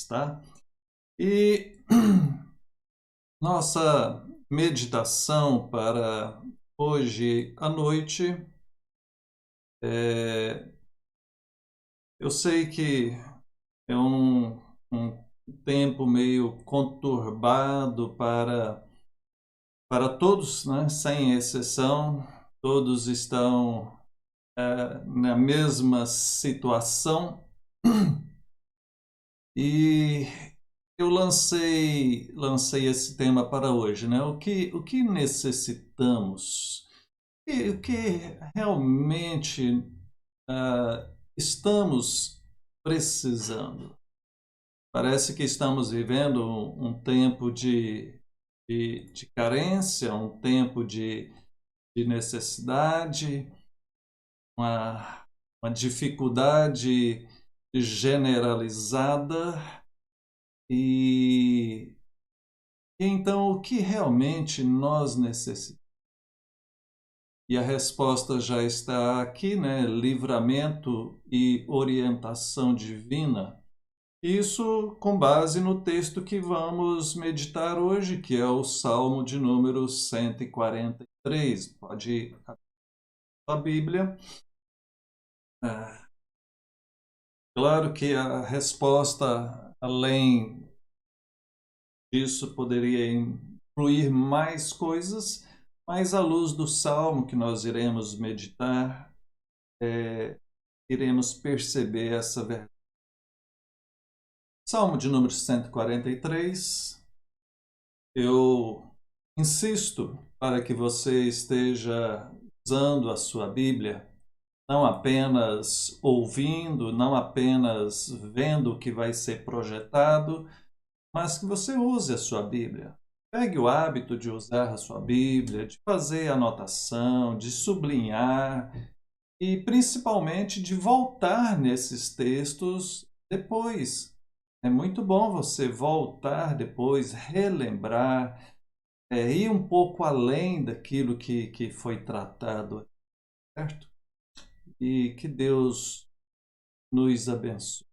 Deus, tá? E nossa meditação para hoje à noite, é, eu sei que é um tempo meio conturbado para todos, né? Sem exceção, todos estão na mesma situação. E eu lancei esse tema para hoje, né? O que necessitamos? O que realmente estamos precisando? Parece que estamos vivendo um tempo de carência, um tempo de necessidade, uma, uma dificuldade generalizada. E então, o que realmente nós necessitamos? E a resposta já está aqui, né? Livramento e orientação divina. Isso com base no texto que vamos meditar hoje, que é o Salmo de número 143. Pode abrir a Bíblia. É, claro que a resposta, além disso, poderia incluir mais coisas, mas à luz do Salmo que nós iremos meditar, iremos perceber essa verdade. Salmo de número 143. Eu insisto para que você esteja usando a sua Bíblia, não apenas ouvindo, não apenas vendo o que vai ser projetado, mas que você use a sua Bíblia. Pegue o hábito de usar a sua Bíblia, de fazer anotação, de sublinhar e principalmente de voltar nesses textos depois. É muito bom você voltar depois, relembrar, ir um pouco além daquilo que foi tratado, certo? E que Deus nos abençoe.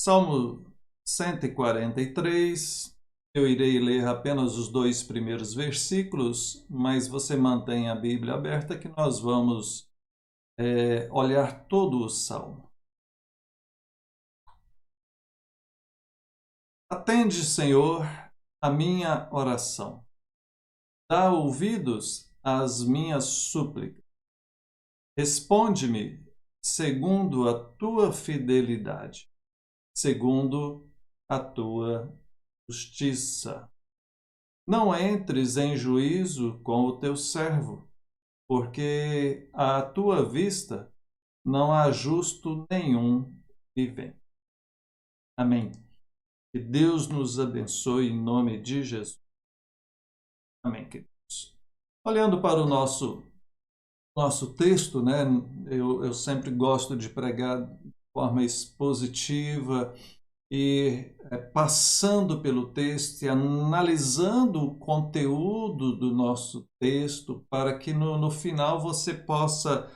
Salmo 143, eu irei ler apenas os 2 primeiros versículos, mas você mantém a Bíblia aberta que nós vamos olhar todo o Salmo. Atende, Senhor, a minha oração. Dá ouvidos às minhas súplicas. Responde-me segundo a tua fidelidade, segundo a tua justiça. Não entres em juízo com o teu servo, porque à tua vista não há justo nenhum vivente. Amém. Que Deus nos abençoe em nome de Jesus. Amém, queridos. Olhando para o nosso texto, né? Eu sempre gosto de pregar de forma expositiva e passando pelo texto e analisando o conteúdo do nosso texto para que no final você possa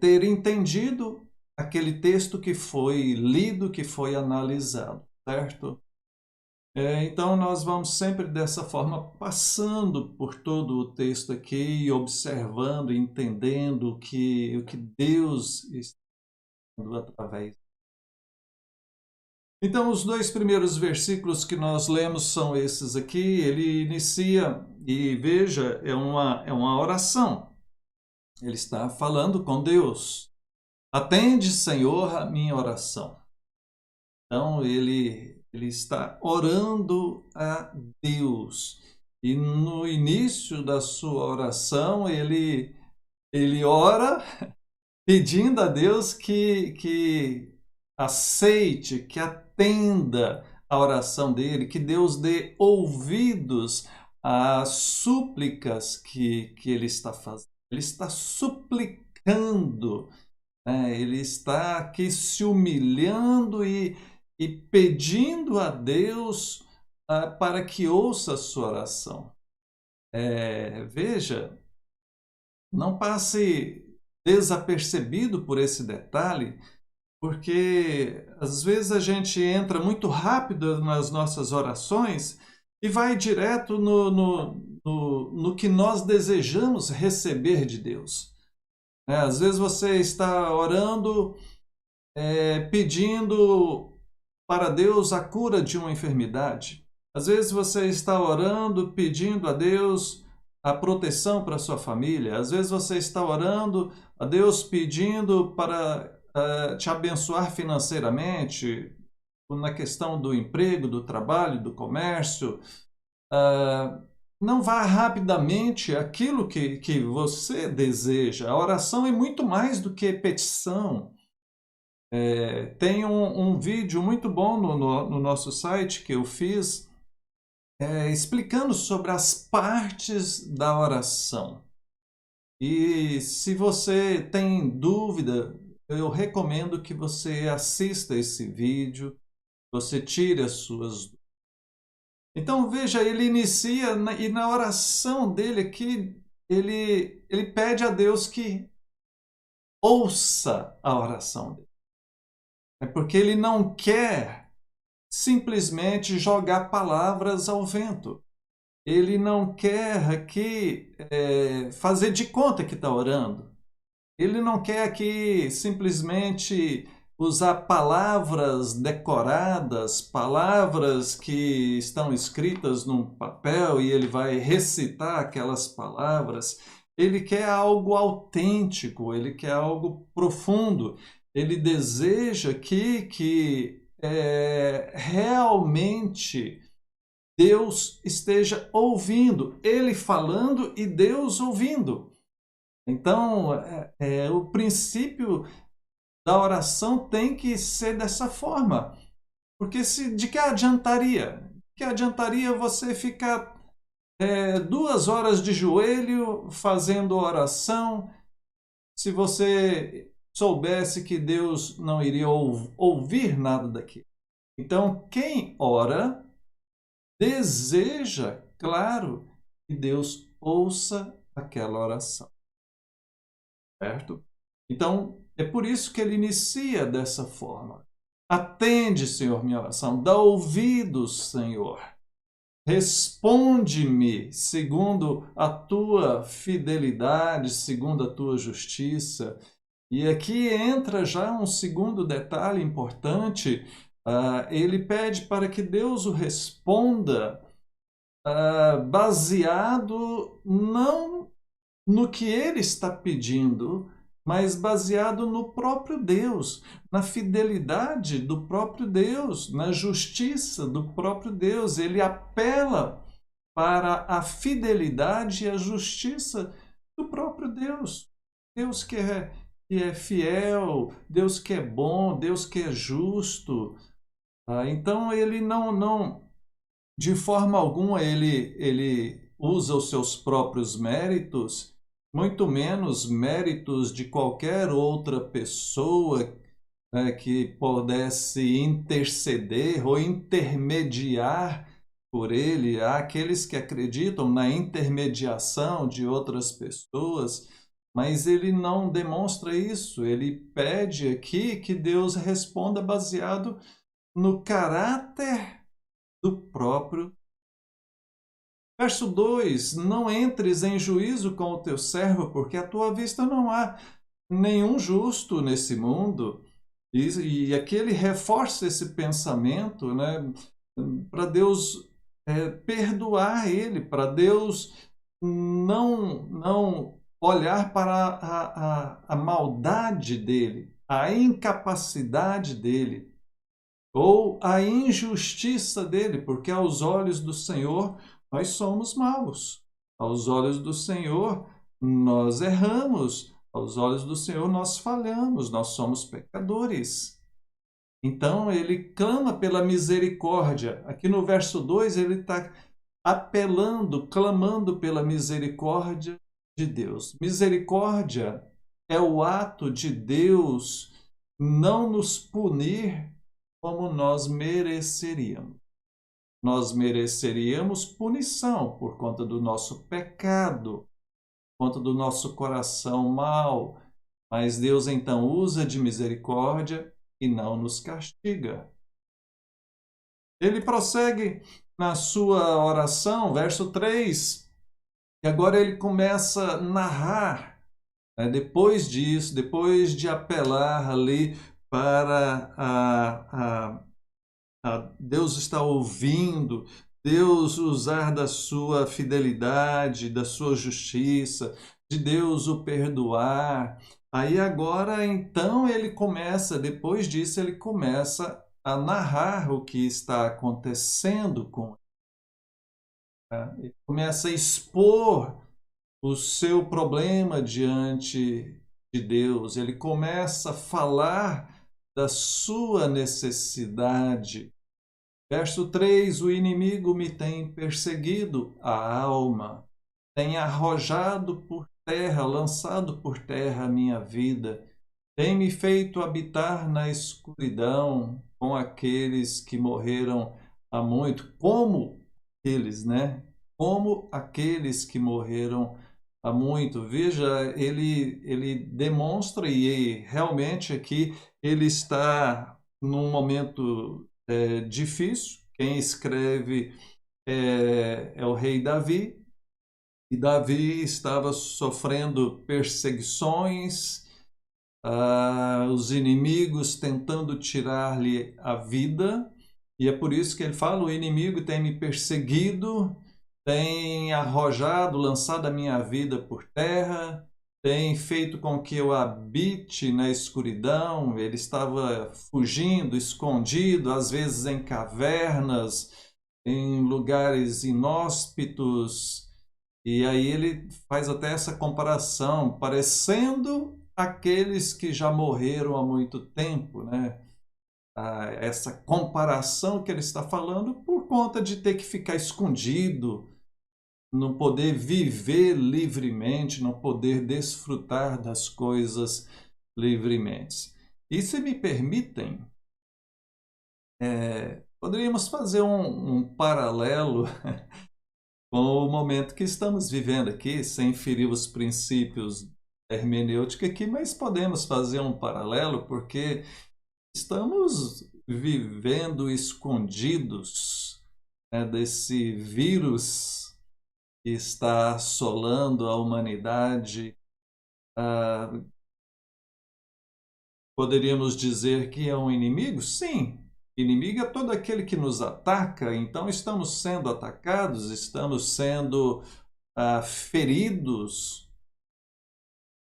ter entendido aquele texto que foi lido, que foi analisado, certo? Então, nós vamos sempre dessa forma, passando por todo o texto aqui, observando, entendendo o que Deus está falando através. Então, os 2 primeiros versículos que nós lemos são esses aqui. Ele inicia, e veja, é uma oração. Ele está falando com Deus. Atende, Senhor, a minha oração. Então, ele está orando a Deus. E no início da sua oração, ele ora pedindo a Deus que aceite, que atenda a oração dele, que Deus dê ouvidos às súplicas que ele está fazendo. Ele está suplicando, né? Ele está aqui se humilhando e pedindo a Deus para que ouça a sua oração. Veja, não passe desapercebido por esse detalhe porque às vezes a gente entra muito rápido nas nossas orações e vai direto no que nós desejamos receber de Deus. Às vezes você está orando, pedindo para Deus a cura de uma enfermidade. Às vezes você está orando, pedindo a Deus a proteção para a sua família. Às vezes você está orando a Deus pedindo para te abençoar financeiramente, na questão do emprego, do trabalho, do comércio. Ah, não vá rapidamente aquilo que você deseja. A oração é muito mais do que petição. Tem um vídeo muito bom no nosso site que eu fiz explicando sobre as partes da oração. E se você tem dúvida, eu recomendo que você assista esse vídeo, você tire as suas dúvidas. Então veja, ele inicia e na oração dele aqui, ele pede a Deus que ouça a oração dele. É porque ele não quer simplesmente jogar palavras ao vento. Ele não quer aqui fazer de conta que está orando. Ele não quer aqui simplesmente usar palavras decoradas, palavras que estão escritas num papel e ele vai recitar aquelas palavras. Ele quer algo autêntico, ele quer algo profundo. Ele deseja que realmente Deus esteja ouvindo, ele falando e Deus ouvindo. Então, o princípio da oração tem que ser dessa forma. Porque de que adiantaria? De que adiantaria você ficar 2 horas de joelho fazendo oração se você soubesse que Deus não iria ouvir nada daquilo? Então, quem ora deseja, claro, que Deus ouça aquela oração, certo? Então, é por isso que ele inicia dessa forma. Atende, Senhor, minha oração. Dá ouvidos, Senhor. Responde-me segundo a tua fidelidade, segundo a tua justiça. E aqui entra já um segundo detalhe importante. Ele pede para que Deus o responda baseado não no que ele está pedindo, mas baseado no próprio Deus, na fidelidade do próprio Deus, na justiça do próprio Deus. Ele apela para a fidelidade e a justiça do próprio Deus. Deus que é fiel, Deus que é bom, Deus que é justo. Então ele não de forma alguma ele usa os seus próprios méritos, muito menos méritos de qualquer outra pessoa que pudesse interceder ou intermediar por ele. Há aqueles que acreditam na intermediação de outras pessoas, mas ele não demonstra isso. Ele pede aqui que Deus responda baseado no caráter do próprio. Verso 2: Não entres em juízo com o teu servo, porque à tua vista não há nenhum justo nesse mundo. E aqui ele reforça esse pensamento, né, para Deus perdoar ele, para Deus não olhar para a maldade dele, a incapacidade dele, ou a injustiça dele, porque aos olhos do Senhor nós somos maus. Aos olhos do Senhor nós erramos. Aos olhos do Senhor nós falhamos, nós somos pecadores. Então ele clama pela misericórdia. Aqui no verso 2 ele está apelando, clamando pela misericórdia de Deus. Misericórdia é o ato de Deus não nos punir como nós mereceríamos. Nós mereceríamos punição por conta do nosso pecado, por conta do nosso coração mau, mas Deus então usa de misericórdia e não nos castiga. Ele prossegue na sua oração, verso 3, e agora ele começa a narrar, né, depois disso, depois de apelar ali para Deus estar ouvindo, Deus usar da sua fidelidade, da sua justiça, de Deus o perdoar. Aí agora, então, ele começa, depois disso, ele começa a narrar o que está acontecendo com ele. Ele começa a expor o seu problema diante de Deus, ele começa a falar da sua necessidade. Verso 3: o inimigo me tem perseguido a alma, tem arrojado por terra, lançado por terra a minha vida, tem me feito habitar na escuridão com aqueles que morreram há muito, como eles, né? Como aqueles que morreram há muito. Veja, ele demonstra, e realmente aqui ele está num momento difícil. Quem escreve é o rei Davi, e Davi estava sofrendo perseguições, os inimigos tentando tirar-lhe a vida, e é por isso que ele fala: o inimigo tem me perseguido, tem arrojado, lançado a minha vida por terra, tem feito com que eu habite na escuridão. Ele estava fugindo, escondido, às vezes em cavernas, em lugares inóspitos, e aí ele faz até essa comparação, parecendo aqueles que já morreram há muito tempo, né? Essa comparação que ele está falando por conta de ter que ficar escondido, não poder viver livremente, não poder desfrutar das coisas livremente. E se me permitem, poderíamos fazer um paralelo com o momento que estamos vivendo aqui, sem ferir os princípios da hermenêutica aqui, mas podemos fazer um paralelo, porque estamos vivendo escondidos, né, desse vírus que está assolando a humanidade. Poderíamos dizer que é um inimigo? Sim. Inimigo é todo aquele que nos ataca, então estamos sendo atacados, estamos sendo feridos,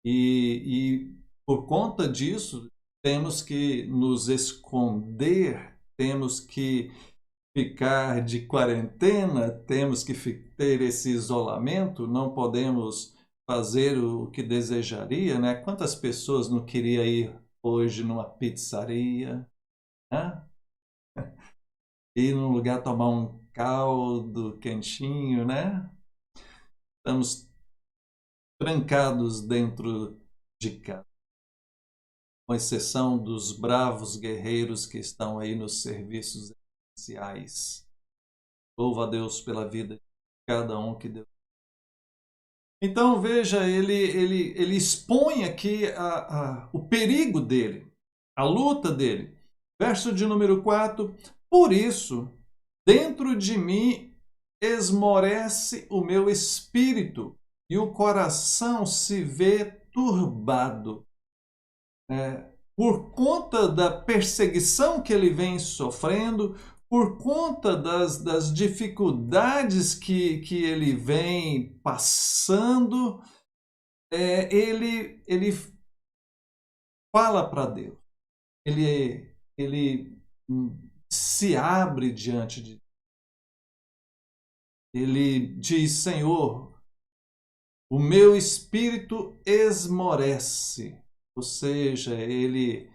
e por conta disso temos que nos esconder, temos que ficar de quarentena, temos que ter esse isolamento, não podemos fazer o que desejaria, né? Quantas pessoas não queriam ir hoje numa pizzaria, né? Ir num lugar tomar um caldo quentinho, né? Estamos trancados dentro de casa, com exceção dos bravos guerreiros que estão aí nos serviços essenciais. Louvo a Deus pela vida de cada um que Deus. Então veja, ele expõe aqui o perigo dele, a luta dele. Verso de número 4: por isso, dentro de mim esmorece o meu espírito, e o coração se vê turbado. Por conta da perseguição que ele vem sofrendo, por conta das dificuldades que ele vem passando, ele fala para Deus, ele se abre diante de Deus. Ele diz: Senhor, o meu espírito esmorece, ou seja, ele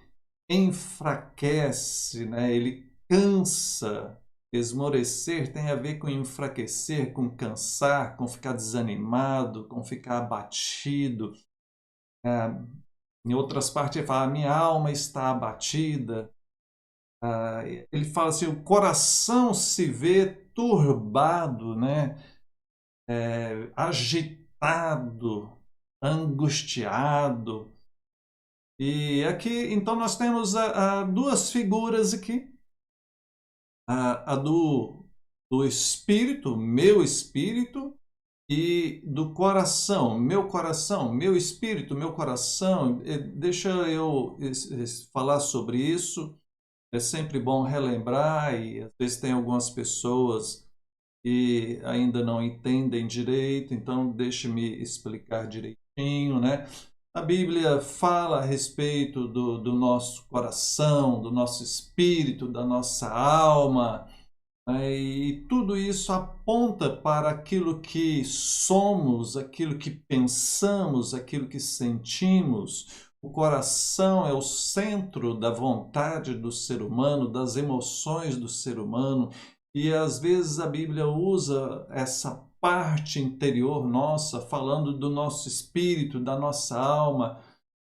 enfraquece, né? Ele cansa. Esmorecer tem a ver com enfraquecer, com cansar, com ficar desanimado, com ficar abatido. Em outras partes ele fala: minha alma está abatida. Ele fala assim: o coração se vê turbado, né? Agitado, angustiado. E aqui, então, nós temos duas figuras aqui. A do espírito, meu espírito, e do coração, meu espírito, meu coração. Deixa eu falar sobre isso. É sempre bom relembrar, e às vezes tem algumas pessoas que ainda não entendem direito, então deixe-me explicar direitinho, né? A Bíblia fala a respeito do nosso coração, do nosso espírito, da nossa alma, né? E tudo isso aponta para aquilo que somos, aquilo que pensamos, aquilo que sentimos. O coração é o centro da vontade do ser humano, das emoções do ser humano, e às vezes a Bíblia usa essa parte interior nossa, falando do nosso espírito, da nossa alma.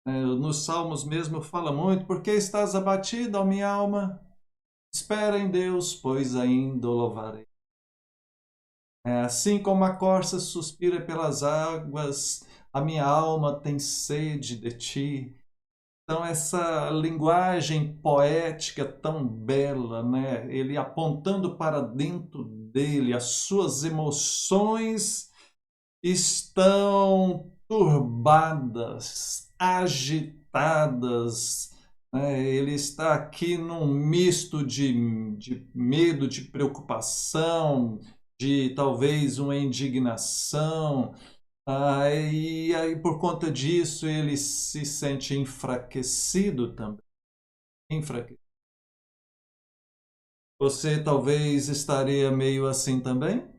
Nos Salmos mesmo fala muito: por que estás abatida, ó minha alma? Espera em Deus, pois ainda o louvarei. Assim como a corça suspira pelas águas, a minha alma tem sede de ti. Então, essa linguagem poética tão bela, né? Ele apontando para dentro dele, as suas emoções estão turbadas, agitadas, né? Ele está aqui num misto de medo, de preocupação, de talvez uma indignação. E aí, por conta disso, ele se sente enfraquecido também. Enfraquecido. Você talvez estaria meio assim também?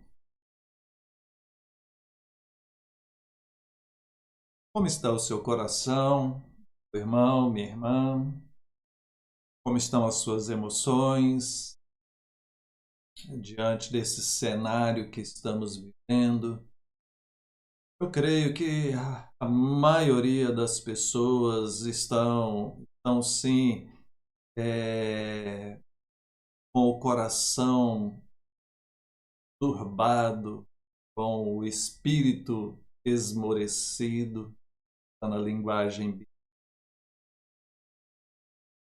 Como está o seu coração, meu irmão, minha irmã? Como estão as suas emoções diante desse cenário que estamos vivendo? Eu creio que a maioria das pessoas estão sim, com o coração turbado, com o espírito esmorecido, está na linguagem.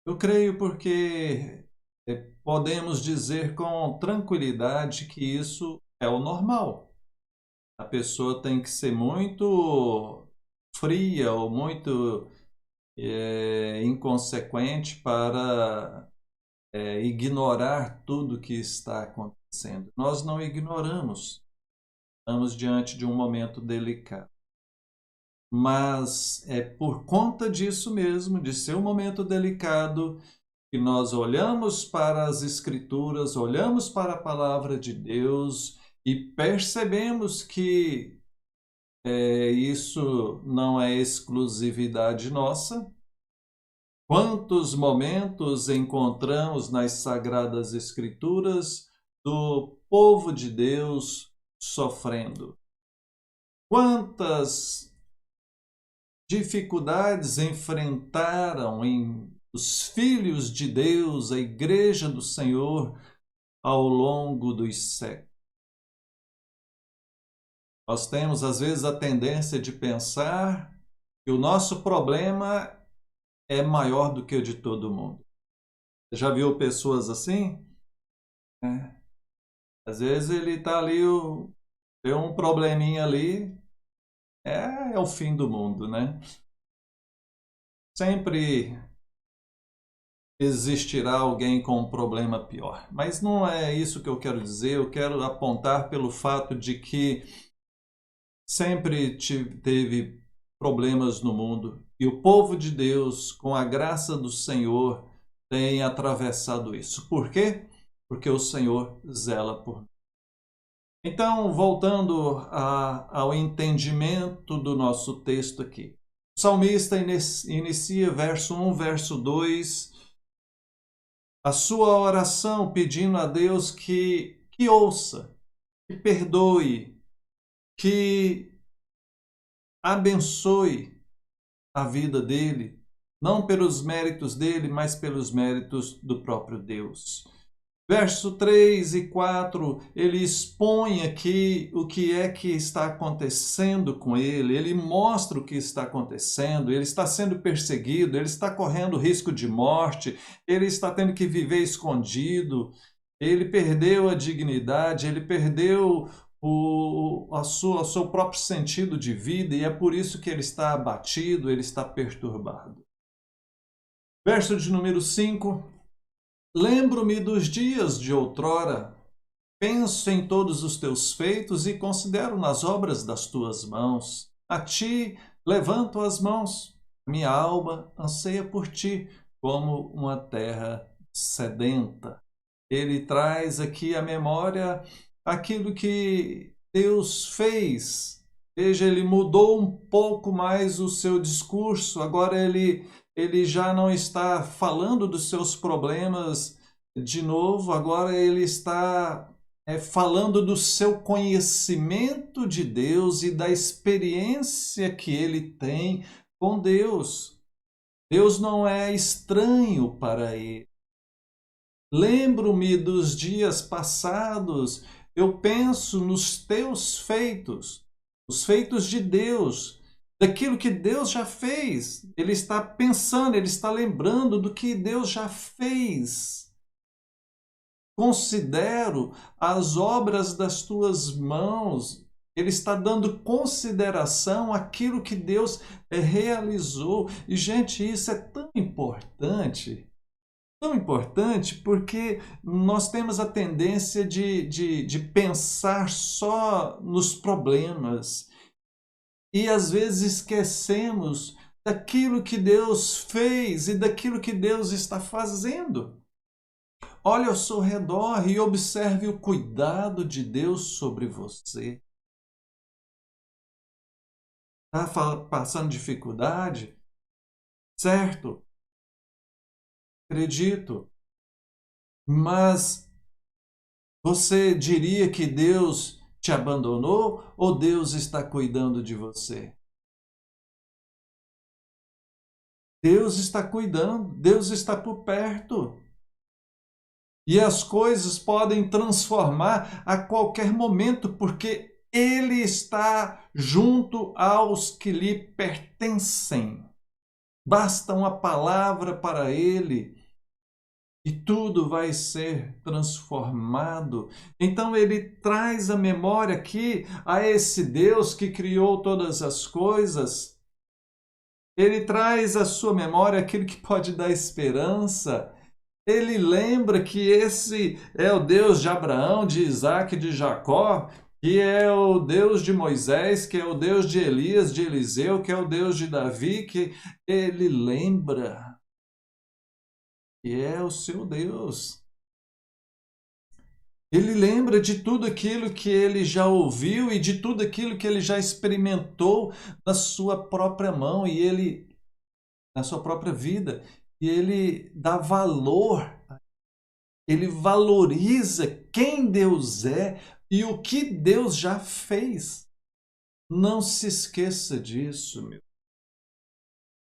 Eu creio porque podemos dizer com tranquilidade que isso é o normal. A pessoa tem que ser muito fria ou muito inconsequente para ignorar tudo que está acontecendo. Nós não ignoramos, estamos diante de um momento delicado. Mas é por conta disso mesmo, de ser um momento delicado, que nós olhamos para as Escrituras, olhamos para a palavra de Deus e percebemos que isso não é exclusividade nossa. Quantos momentos encontramos nas Sagradas Escrituras do povo de Deus sofrendo? Quantas dificuldades enfrentaram os filhos de Deus, a Igreja do Senhor, ao longo dos séculos? Nós temos, às vezes, a tendência de pensar que o nosso problema é maior do que o de todo mundo. Você já viu pessoas assim? É. Às vezes ele está ali, tem um probleminha ali, é o fim do mundo, né? Sempre existirá alguém com um problema pior. Mas não é isso que eu quero dizer. Eu quero apontar pelo fato de que sempre teve problemas no mundo e o povo de Deus, com a graça do Senhor, tem atravessado isso. Por quê? Porque o Senhor zela por nós. Então, voltando ao entendimento do nosso texto aqui. O salmista inicia verso 1, verso 2, a sua oração pedindo a Deus que ouça, que perdoe, que abençoe a vida dele, não pelos méritos dele, mas pelos méritos do próprio Deus. Verso 3 e 4, ele expõe aqui o que é que está acontecendo com ele, ele mostra o que está acontecendo, ele está sendo perseguido, ele está correndo risco de morte, ele está tendo que viver escondido, ele perdeu a dignidade, ele perdeu o seu próprio sentido de vida e é por isso que ele está abatido, ele está perturbado. Verso de número 5. Lembro-me dos dias de outrora, penso em todos os teus feitos e considero nas obras das tuas mãos. A ti levanto as mãos, minha alma anseia por ti, como uma terra sedenta. Ele traz aqui à memória aquilo que Deus fez. Veja, ele mudou um pouco mais o seu discurso, agora ele já não está falando dos seus problemas de novo, agora ele está falando do seu conhecimento de Deus e da experiência que ele tem com Deus. Deus não é estranho para ele. Lembro-me dos dias passados, eu penso nos teus feitos, os feitos de Deus, daquilo que Deus já fez. Ele está pensando, ele está lembrando do que Deus já fez. Considero as obras das tuas mãos. Ele está dando consideração àquilo que Deus realizou. E, gente, isso é tão importante. Tão importante porque nós temos a tendência de pensar só nos problemas e às vezes esquecemos daquilo que Deus fez e daquilo que Deus está fazendo. Olhe ao seu redor e observe o cuidado de Deus sobre você. Está passando dificuldade? Certo, acredito. Mas você diria que Deus te abandonou ou Deus está cuidando de você? Deus está cuidando, Deus está por perto. E as coisas podem transformar a qualquer momento, porque Ele está junto aos que lhe pertencem. Basta uma palavra para Ele e tudo vai ser transformado. Então ele traz a memória aqui a esse Deus que criou todas as coisas. Ele traz à sua memória aquilo que pode dar esperança. Ele lembra que esse é o Deus de Abraão, de Isaac, de Jacó, que é o Deus de Moisés, que é o Deus de Elias, de Eliseu, que é o Deus de Davi, que ele lembra. E é o seu Deus. Ele lembra de tudo aquilo que ele já ouviu e de tudo aquilo que ele já experimentou na sua própria mão e ele na sua própria vida. E ele dá valor, ele valoriza quem Deus é e o que Deus já fez. Não se esqueça disso, meu.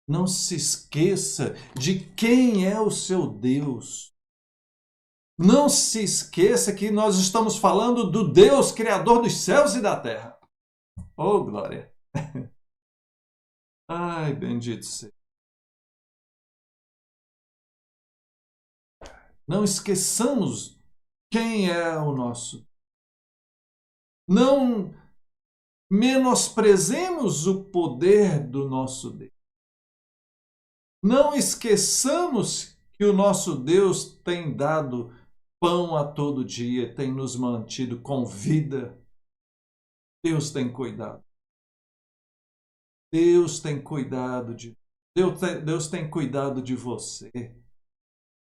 Não se esqueça de quem é o seu Deus. Não se esqueça que nós estamos falando do Deus Criador dos céus e da terra. Oh, glória! Ai, bendito seja. Não esqueçamos quem é o nosso. Não menosprezemos o poder do nosso Deus. Não esqueçamos que o nosso Deus tem dado pão a todo dia, tem nos mantido com vida. Deus tem cuidado. Deus tem cuidado de Deus tem cuidado de você.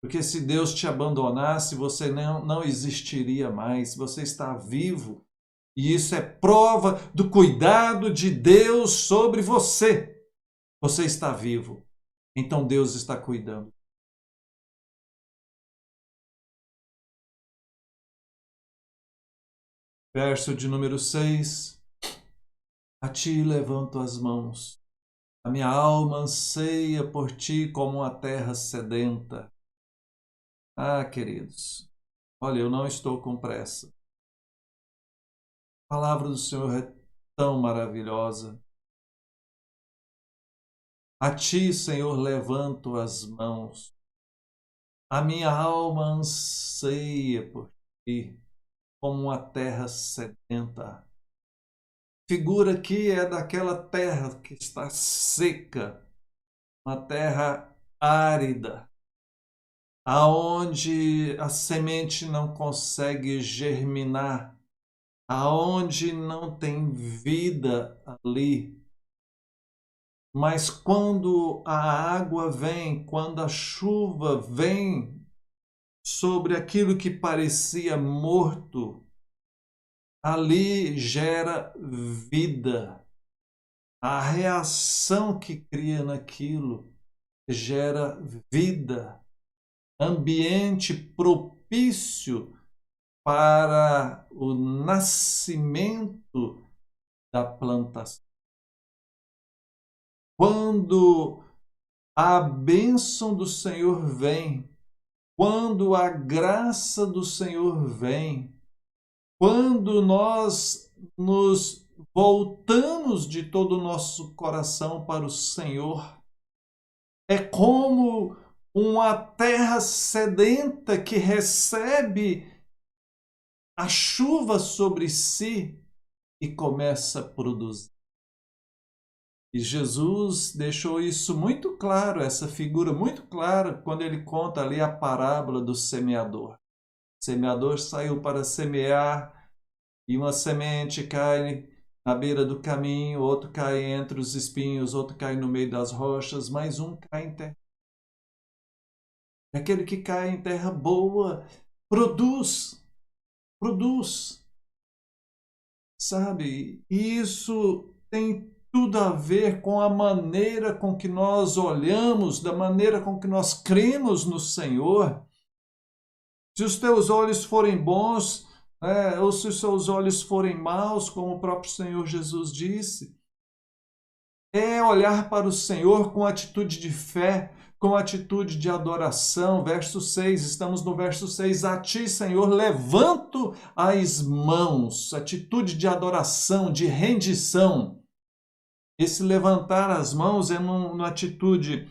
Porque se Deus te abandonasse, você não existiria mais. Você está vivo. E isso é prova do cuidado de Deus sobre você. Você está vivo. Então Deus está cuidando. Verso de número 6. A ti levanto as mãos. A minha alma anseia por ti como uma terra sedenta. Ah, queridos, Olha, eu não estou com pressa. A palavra do Senhor é tão maravilhosa. A ti, Senhor, levanto as mãos. A minha alma anseia por ti, como uma terra sedenta. Figura aqui é daquela terra que está seca, uma terra árida, aonde a semente não consegue germinar, aonde não tem vida ali. Mas quando a água vem, quando a chuva vem sobre aquilo que parecia morto, ali gera vida. A reação que cria naquilo gera vida, ambiente propício para o nascimento da plantação. Quando a bênção do Senhor vem, quando a graça do Senhor vem, quando nós nos voltamos de todo o nosso coração para o Senhor, é como uma terra sedenta que recebe a chuva sobre si e começa a produzir. E Jesus deixou isso muito claro, essa figura muito clara, quando ele conta ali a parábola do semeador. O semeador saiu para semear e uma semente cai na beira do caminho, outro cai entre os espinhos, outro cai no meio das rochas, mais um cai em terra. Aquele que cai em terra boa produz, sabe? E isso tem tudo a ver com a maneira com que nós olhamos, da maneira com que nós cremos no Senhor. Se os teus olhos forem bons, ou se os seus olhos forem maus, como o próprio Senhor Jesus disse, é olhar para o Senhor com atitude de fé, com atitude de adoração. Verso 6, estamos no verso 6. A ti, Senhor, levanto as mãos. Atitude de adoração, de rendição. Esse levantar as mãos é numa atitude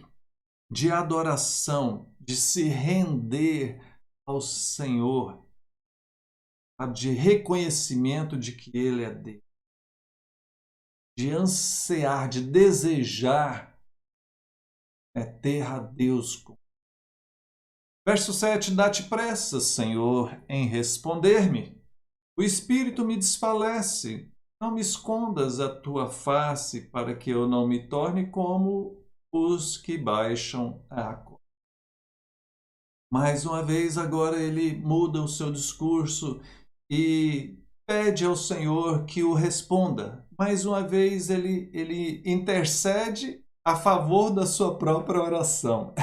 de adoração, de se render ao Senhor, de reconhecimento de que Ele é Deus, de ansiar, de desejar ter a Deus. Verso 7, dá-te pressa, Senhor, em responder-me. O Espírito me desfalece. Não me escondas a tua face para que eu não me torne como os que baixam a água. Mais uma vez, agora ele muda o seu discurso e pede ao Senhor que o responda. Mais uma vez, ele intercede a favor da sua própria oração.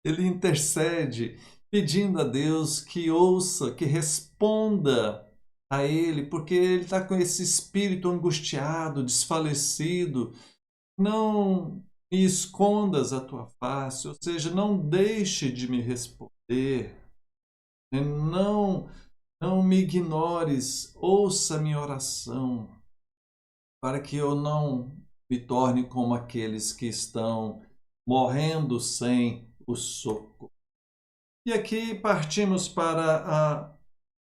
Ele intercede pedindo a Deus que ouça, que responda a ele, porque ele está com esse espírito angustiado, desfalecido. Não me escondas a tua face, ou seja, não deixe de me responder. Não me ignores, ouça minha oração, para que eu não me torne como aqueles que estão morrendo sem o socorro. E aqui partimos para a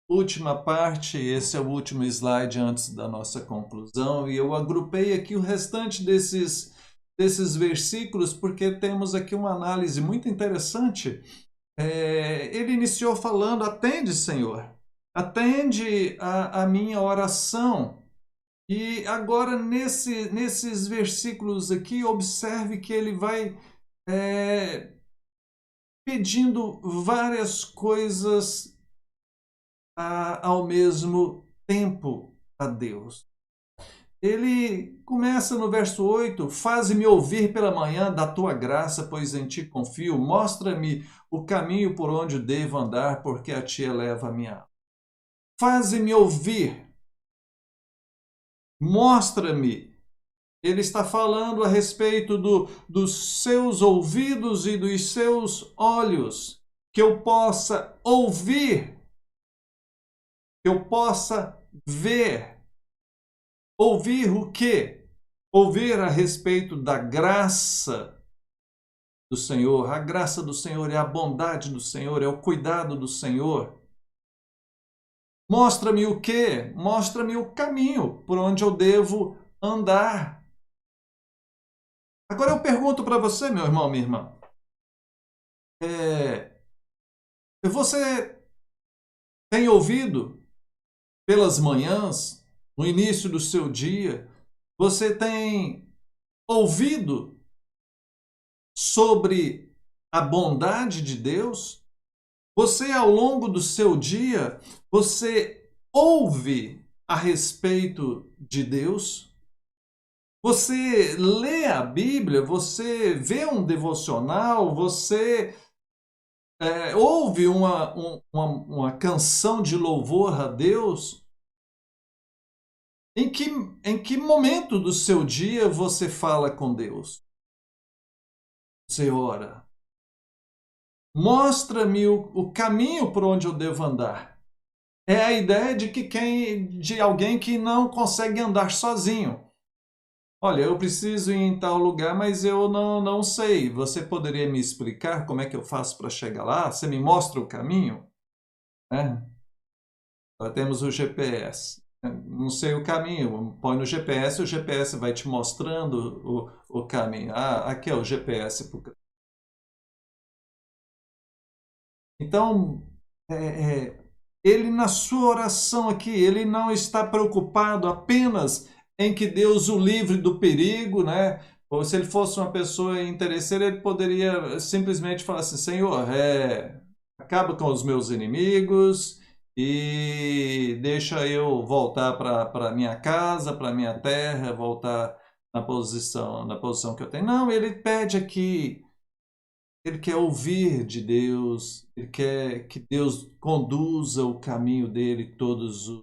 última parte, esse é o último slide antes da nossa conclusão, e eu agrupei aqui o restante desses versículos, porque temos aqui uma análise muito interessante. Ele iniciou falando, atende, Senhor, atende a minha oração. E agora, nesses versículos aqui, observe que ele vai pedindo várias coisas ao mesmo tempo a Deus. Ele começa no verso 8, faze-me ouvir pela manhã da tua graça, pois em ti confio, mostra-me o caminho por onde devo andar, porque a ti eleva a minha alma. Faze-me ouvir, mostra-me. Ele está falando a respeito dos seus ouvidos e dos seus olhos, que eu possa ouvir, que eu possa ver. Ouvir o quê? Ouvir a respeito da graça do Senhor. A graça do Senhor é a bondade do Senhor, é o cuidado do Senhor. Mostra-me o quê? Mostra-me o caminho por onde eu devo andar. Agora eu pergunto para você, meu irmão, minha irmã. Você tem ouvido pelas manhãs, no início do seu dia, você tem ouvido sobre a bondade de Deus? Você, ao longo do seu dia, você ouve a respeito de Deus? Você lê a Bíblia, você vê um devocional, você ouve uma canção de louvor a Deus? Em que momento do seu dia você fala com Deus? Você ora. Mostra-me o caminho por onde eu devo andar. É a ideia de alguém que não consegue andar sozinho. Olha, eu preciso ir em tal lugar, mas eu não sei. Você poderia me explicar como é que eu faço para chegar lá? Você me mostra o caminho? Nós temos o GPS. Não sei o caminho. Põe no GPS, o GPS vai te mostrando o caminho. Ah, aqui é o GPS. Então, ele na sua oração aqui, ele não está preocupado apenas em que Deus o livre do perigo, né? Ou se ele fosse uma pessoa interesseira, ele poderia simplesmente falar assim: Senhor, acaba com os meus inimigos e deixa eu voltar para minha casa, para minha terra, voltar na posição que eu tenho. Não, ele pede aqui. Ele quer ouvir de Deus, ele quer que Deus conduza o caminho dele todos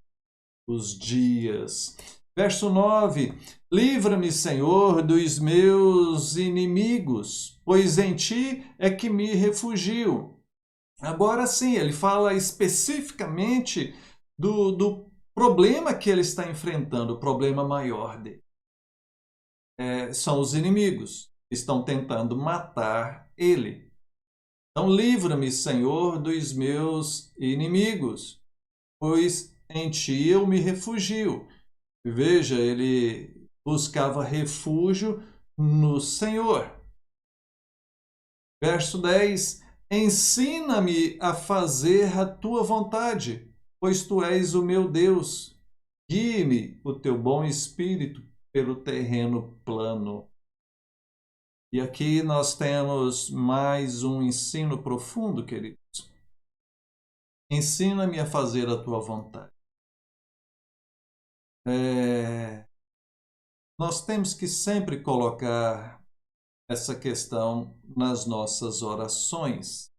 os dias. Verso 9: Livra-me, Senhor, dos meus inimigos, pois em ti é que me refugio. Agora sim, ele fala especificamente do problema que ele está enfrentando, o problema maior dele. São os inimigos que estão tentando matar ele. Então, livra-me, Senhor, dos meus inimigos, pois em ti eu me refugio. Veja, ele buscava refúgio no Senhor. Verso 10: Ensina-me a fazer a tua vontade, pois tu és o meu Deus. Guie-me o teu bom espírito pelo terreno plano. E aqui nós temos mais um ensino profundo, queridos. Ensina-me a fazer a tua vontade. Nós temos que sempre colocar essa questão nas nossas orações.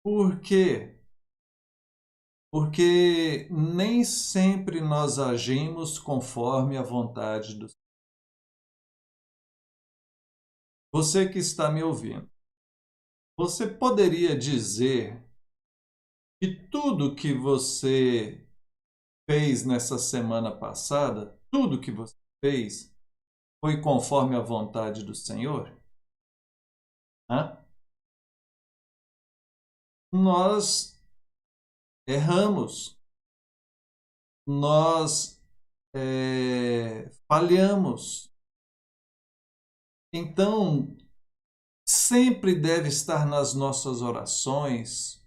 Por quê? Porque nem sempre nós agimos conforme a vontade do Senhor. Você que está me ouvindo, você poderia dizer que tudo que você fez nessa semana passada, tudo que você fez, foi conforme a vontade do Senhor? Nós erramos, nós falhamos. Então, sempre deve estar nas nossas orações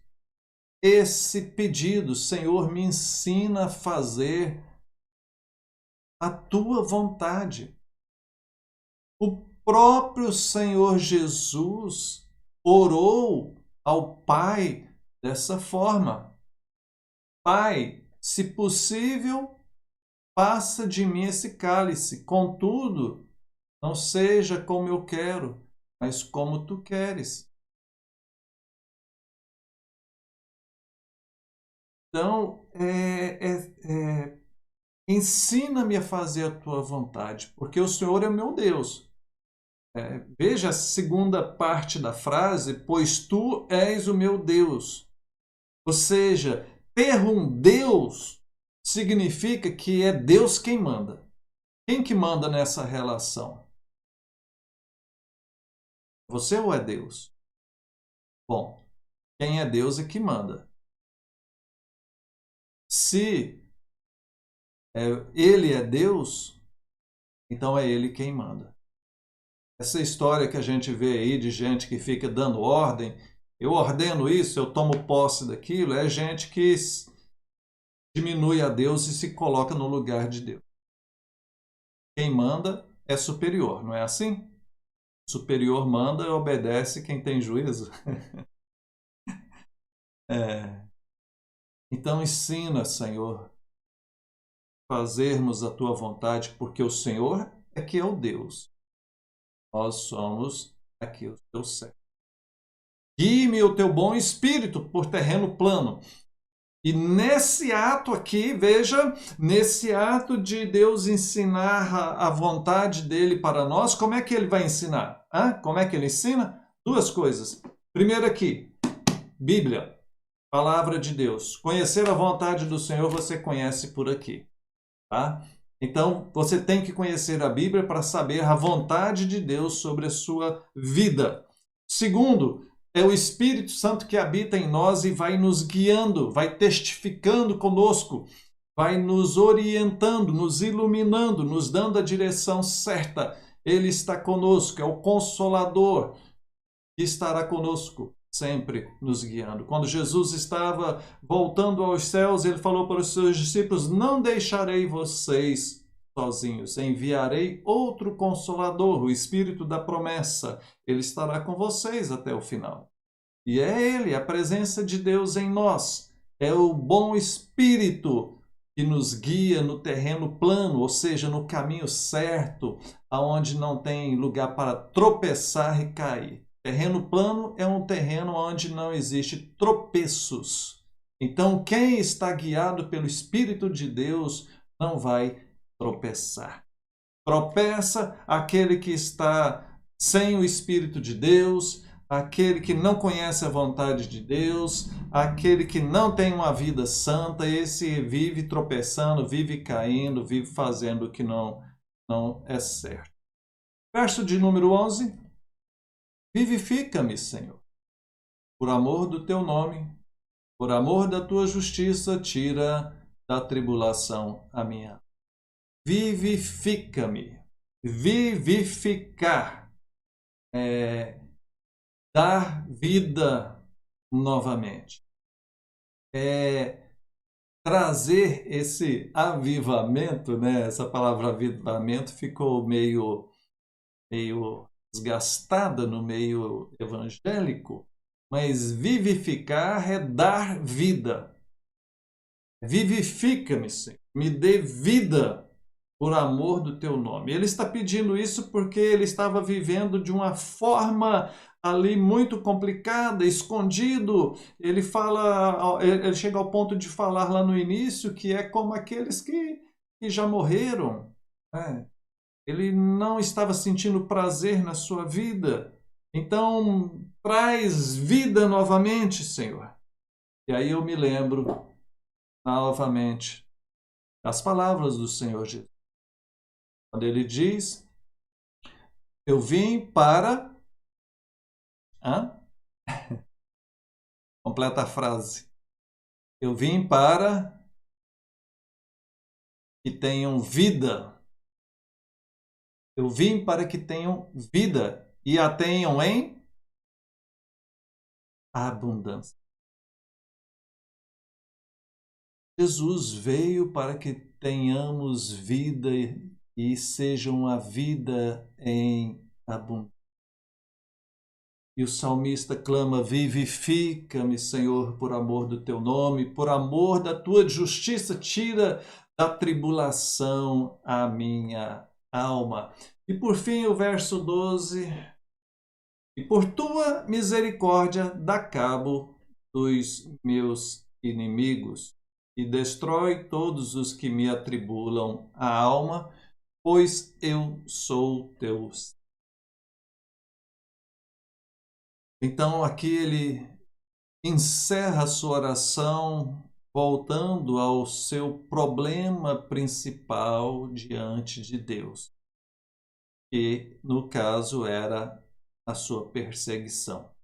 esse pedido: Senhor, me ensina a fazer a tua vontade. O próprio Senhor Jesus orou ao Pai dessa forma: Pai, se possível, passa de mim esse cálice, contudo, não seja como eu quero, mas como tu queres. Então, ensina-me a fazer a tua vontade, porque o Senhor é meu Deus. Veja a segunda parte da frase, pois tu és o meu Deus. Ou seja, ter um Deus significa que é Deus quem manda. Quem que manda nessa relação? Você ou é Deus? Bom, quem é Deus é que manda. Se ele é Deus, então é ele quem manda. Essa história que a gente vê aí de gente que fica dando ordem, eu ordeno isso, eu tomo posse daquilo, é gente que diminui a Deus e se coloca no lugar de Deus. Quem manda é superior, não é assim? Superior manda e obedece quem tem juízo. Então ensina, Senhor, fazermos a tua vontade, porque o Senhor é que é o Deus. Nós somos aqui os teus servos. Guie-me o teu bom espírito por terreno plano. E nesse ato aqui, veja, nesse ato de Deus ensinar a vontade dele para nós, como é que ele vai ensinar? Como é que ele ensina? Duas coisas. Primeiro aqui, Bíblia, palavra de Deus. Conhecer a vontade do Senhor você conhece por aqui. Tá? Então, você tem que conhecer a Bíblia para saber a vontade de Deus sobre a sua vida. Segundo, é o Espírito Santo que habita em nós e vai nos guiando, vai testificando conosco, vai nos orientando, nos iluminando, nos dando a direção certa. Ele está conosco, é o Consolador que estará conosco, sempre nos guiando. Quando Jesus estava voltando aos céus, ele falou para os seus discípulos: não deixarei vocês sozinhos, enviarei outro Consolador, o Espírito da promessa. Ele estará com vocês até o final. E é ele, a presença de Deus em nós. É o bom Espírito que nos guia no terreno plano, ou seja, no caminho certo, aonde não tem lugar para tropeçar e cair. Terreno plano é um terreno onde não existe tropeços. Então, quem está guiado pelo Espírito de Deus não vai tropeçar. Tropeça aquele que está sem o Espírito de Deus, aquele que não conhece a vontade de Deus, aquele que não tem uma vida santa, esse vive tropeçando, vive caindo, vive fazendo o que não é certo. Verso de número 11. Vivifica-me, Senhor, por amor do teu nome, por amor da tua justiça, tira da tribulação a minha. Vivifica-me. Vivificar é dar vida novamente. É trazer esse avivamento, né? Essa palavra avivamento ficou meio desgastada no meio evangélico, mas vivificar é dar vida. Vivifica-me, Senhor, me dê vida por amor do teu nome. Ele está pedindo isso porque ele estava vivendo de uma forma ali muito complicada, escondido. Ele fala, ele chega ao ponto de falar lá no início que é como aqueles que já morreram, né? Ele não estava sentindo prazer na sua vida. Então, traz vida novamente, Senhor. E aí eu me lembro novamente das palavras do Senhor Jesus. Quando ele diz: eu vim para... Completa a frase. Eu vim para que tenham vida. Eu vim para que tenham vida e a tenham em abundância. Jesus veio para que tenhamos vida e seja uma vida em abundância. E o salmista clama: vivifica-me, Senhor, por amor do teu nome, por amor da tua justiça, tira da tribulação a minha alma. E por fim, o verso 12: e por tua misericórdia dá cabo dos meus inimigos e destrói todos os que me atribulam a alma, pois eu sou teu. Então aqui ele encerra a sua oração voltando ao seu problema principal diante de Deus, que no caso era a sua perseguição,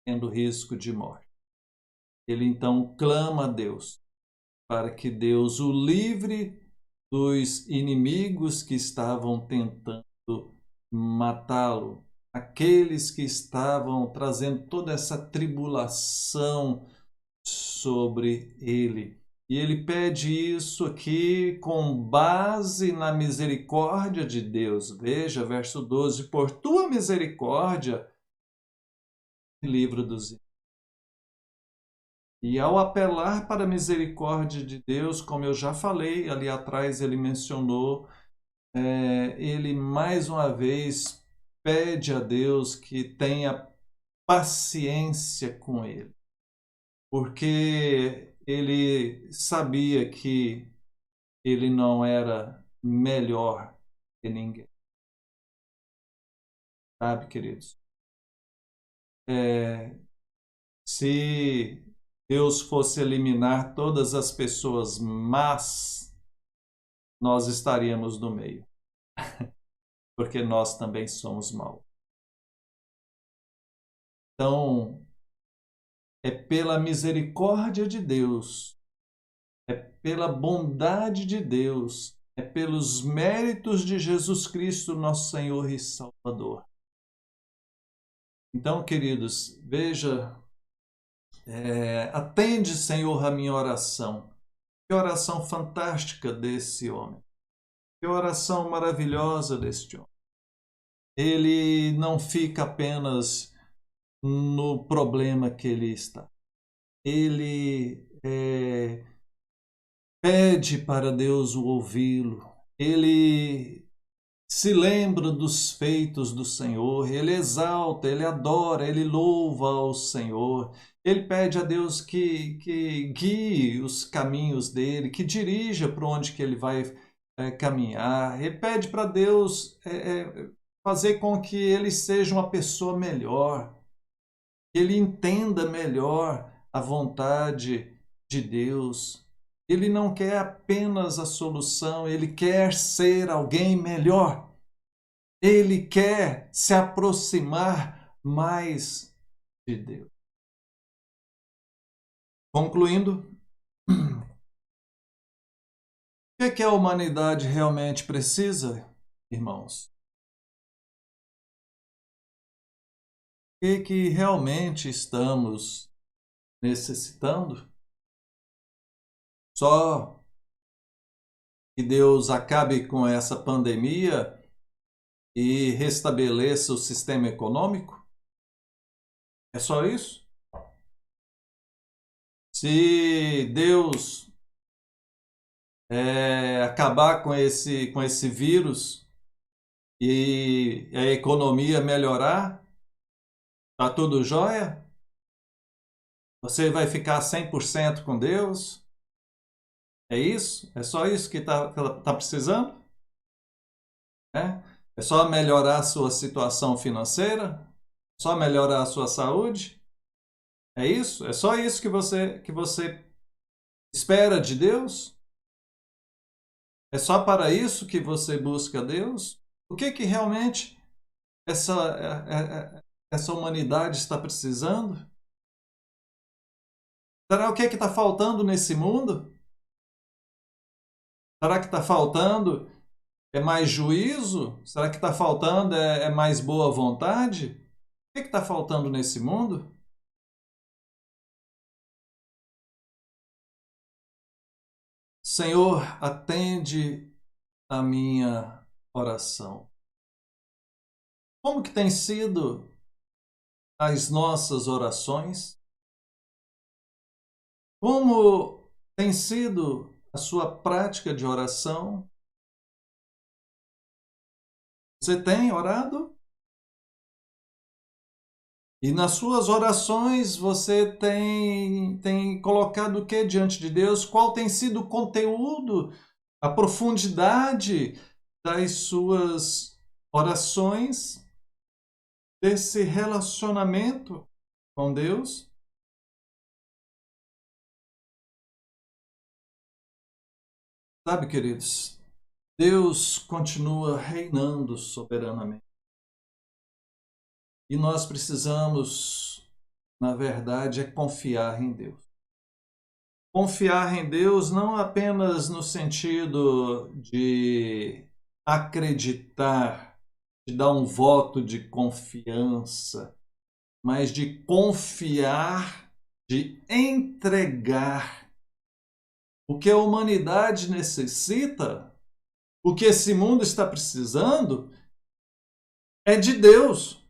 tendo risco de morte. Ele então clama a Deus para que Deus o livre dos inimigos que estavam tentando matá-lo, aqueles que estavam trazendo toda essa tribulação sobre ele. E ele pede isso aqui com base na misericórdia de Deus. Veja, verso 12: por tua misericórdia, livra dos inimigos. E ao apelar para a misericórdia de Deus, como eu já falei, ali atrás ele mencionou, ele mais uma vez pede a Deus que tenha paciência com ele, porque ele sabia que ele não era melhor que ninguém. Sabe, queridos? Se Deus fosse eliminar todas as pessoas más, nós estaríamos no meio, porque nós também somos maus. Então, é pela misericórdia de Deus, é pela bondade de Deus, é pelos méritos de Jesus Cristo, nosso Senhor e Salvador. Então, queridos, veja, atende, Senhor, a minha oração. Que oração fantástica desse homem. Que oração maravilhosa deste homem. Ele não fica apenas no problema que ele está. Ele pede para Deus o ouvi-lo. Ele se lembra dos feitos do Senhor. Ele exalta, ele adora, ele louva ao Senhor. Ele pede a Deus que guie os caminhos dele, que dirija para onde que ele vai caminhar. Ele pede para Deus fazer com que ele seja uma pessoa melhor, que ele entenda melhor a vontade de Deus. Ele não quer apenas a solução, ele quer ser alguém melhor. Ele quer se aproximar mais de Deus. Concluindo, o que a humanidade realmente precisa, irmãos? O que realmente estamos necessitando? Só que Deus acabe com essa pandemia e restabeleça o sistema econômico? É só isso? Se Deus acabar com esse vírus e a economia melhorar, tá tudo jóia? Você vai ficar 100% com Deus? É isso? É só isso que tá precisando? É só melhorar a sua situação financeira? É só melhorar a sua saúde? É isso? É só isso que você espera de Deus? É só para isso que você busca Deus? O que realmente essa humanidade está precisando? Será o que está faltando nesse mundo? Será que está faltando mais juízo? Será que está faltando mais boa vontade? O que está faltando nesse mundo? Senhor, atende a minha oração. Como que tem sido as nossas orações? Como tem sido a sua prática de oração? Você tem orado? E nas suas orações você tem colocado o que diante de Deus? Qual tem sido o conteúdo, a profundidade das suas orações? desse relacionamento com Deus. Sabe, queridos, Deus continua reinando soberanamente. E nós precisamos, na verdade, confiar em Deus. Confiar em Deus não apenas no sentido de acreditar, de dar um voto de confiança, mas de confiar, de entregar. O que a humanidade necessita, o que esse mundo está precisando, é de Deus,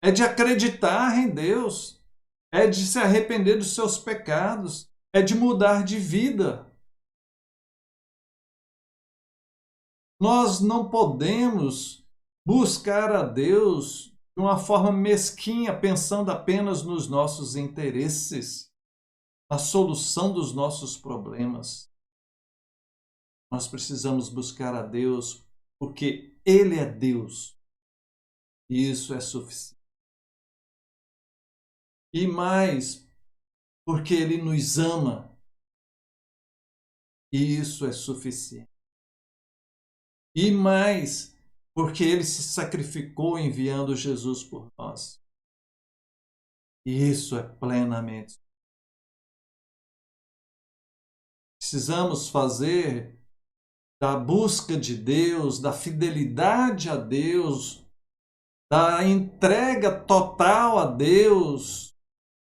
é de acreditar em Deus, é de se arrepender dos seus pecados, é de mudar de vida. Nós não podemos buscar a Deus de uma forma mesquinha, pensando apenas nos nossos interesses, na solução dos nossos problemas. Nós precisamos buscar a Deus porque Ele é Deus. E isso é suficiente. E mais, porque Ele nos ama. E isso é suficiente. E mais, porque Ele se sacrificou enviando Jesus por nós. E isso é plenamente. Precisamos fazer da busca de Deus, da fidelidade a Deus, da entrega total a Deus,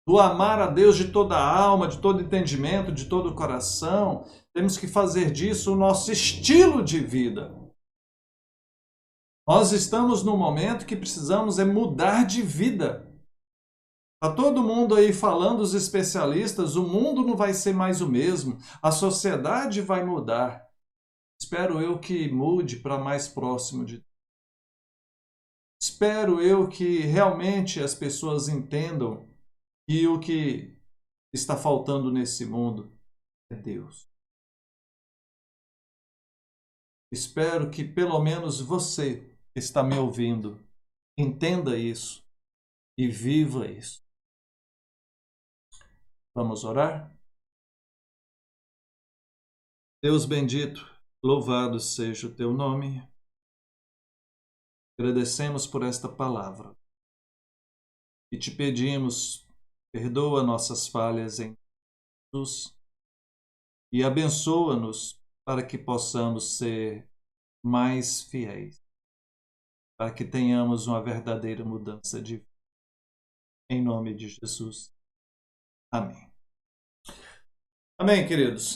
do amar a Deus de toda a alma, de todo entendimento, de todo o coração. Temos que fazer disso o nosso estilo de vida. Nós estamos num momento que precisamos mudar de vida. Está todo mundo aí falando, os especialistas, o mundo não vai ser mais o mesmo, a sociedade vai mudar. Espero eu que mude para mais próximo de Deus. Espero eu que realmente as pessoas entendam que o que está faltando nesse mundo é Deus. Espero que pelo menos você que está me ouvindo entenda isso e viva isso. Vamos orar? Deus bendito, louvado seja o teu nome. Agradecemos por esta palavra e te pedimos, perdoa nossas falhas em Jesus e abençoa-nos para que possamos ser mais fiéis, para que tenhamos uma verdadeira mudança de vida. Em nome de Jesus. Amém. Amém, queridos.